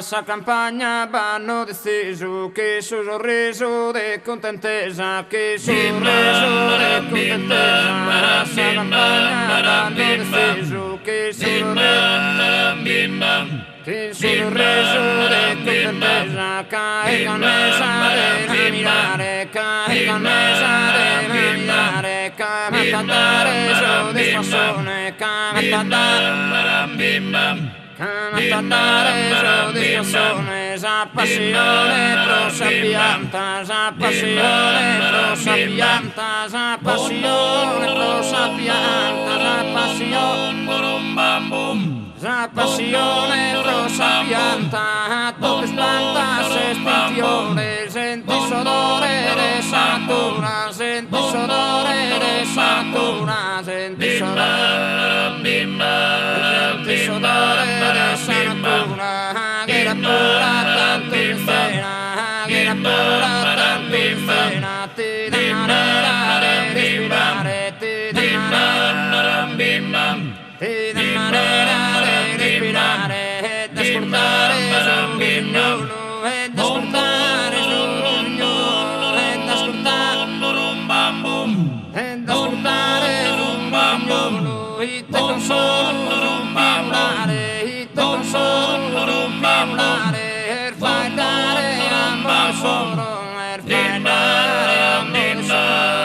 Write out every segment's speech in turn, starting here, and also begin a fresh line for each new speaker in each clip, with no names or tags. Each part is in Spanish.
sa campagna vanno deciso che sul sorriso di contentezza, che sul sorriso di contentezza, sa campagna vanno deciso che sul sorriso di contentezza, cae cannesa de mirare, cae cannesa de mirare, cae matadare soddisfazione, cae matadare soddisfazione, sa passione pro sapianta, sa passione pro sapianta, sa passione pro sapianta, sa passione pro sapianta, tu spanta se spintione, senti sodore de satura, senti sodore de satura, senti sodore de satura, che la pura tanto in fena, che la pura tanto in fena, ti da manera de respirare, ti da manera de respirare, e da ascoltare l'ognuno, e da ascoltare l'ognuno, e da ascoltare l'ognuno, e te consolo violare, e te consolo violare, fai dare amor solo, fai dare amor solo,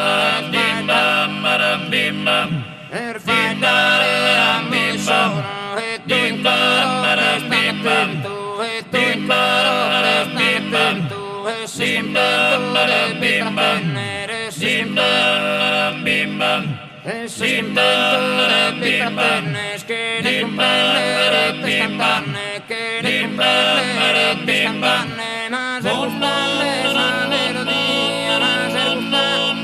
fai dare amor solo, e tu in coro resta attento, e tu in coro resta attento, e si contento de picrapenne, e si contento de picrapenne, che ne comprende te scantanne, che ne comprende te scantanne, ma se gustarle la melodia, ma se gustarle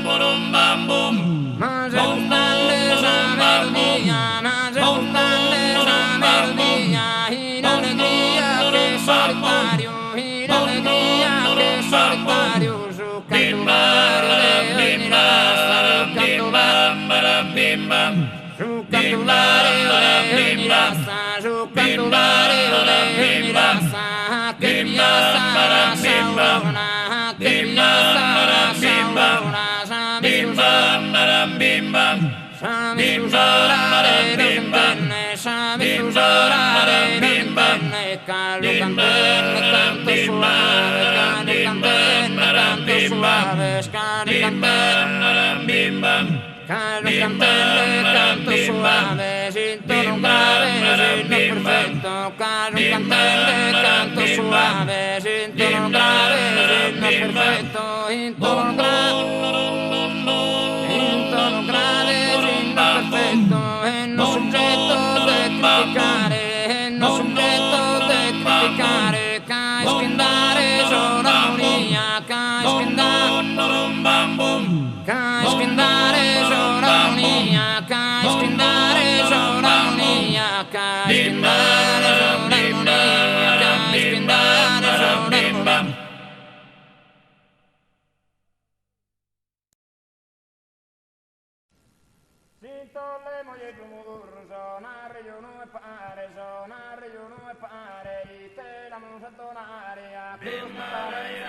la melodia, ma se gustarle la melodia, in allegria che solitario, in allegria che solitario, su canto vario de ogni razza, su canto vario de ogni razza, su canto vario de ogni razza, che piazza la saurona, che piazza la saurona, Sami usare l'interne, sami usare l'interne, callo cantenne, canto suave, callo cantenne, canto suave, scali cantenne, callo cantenne, canto suave, sin tono grave, sin perfetto, callo cantenne, canto suave, sin tono grave, sin perfetto, in tono grave, perfetto, e non soggetto da criticare, e non soggetto da criticare, cai spindare sol'armonia, cai spindare solarmonia, cai spindare solarmonia, cai spindare solarmonia, cai spindare solarmonia. Le moglie tu mudur, sonare io non pare, sonare io non pare, te la musa tonare, a custare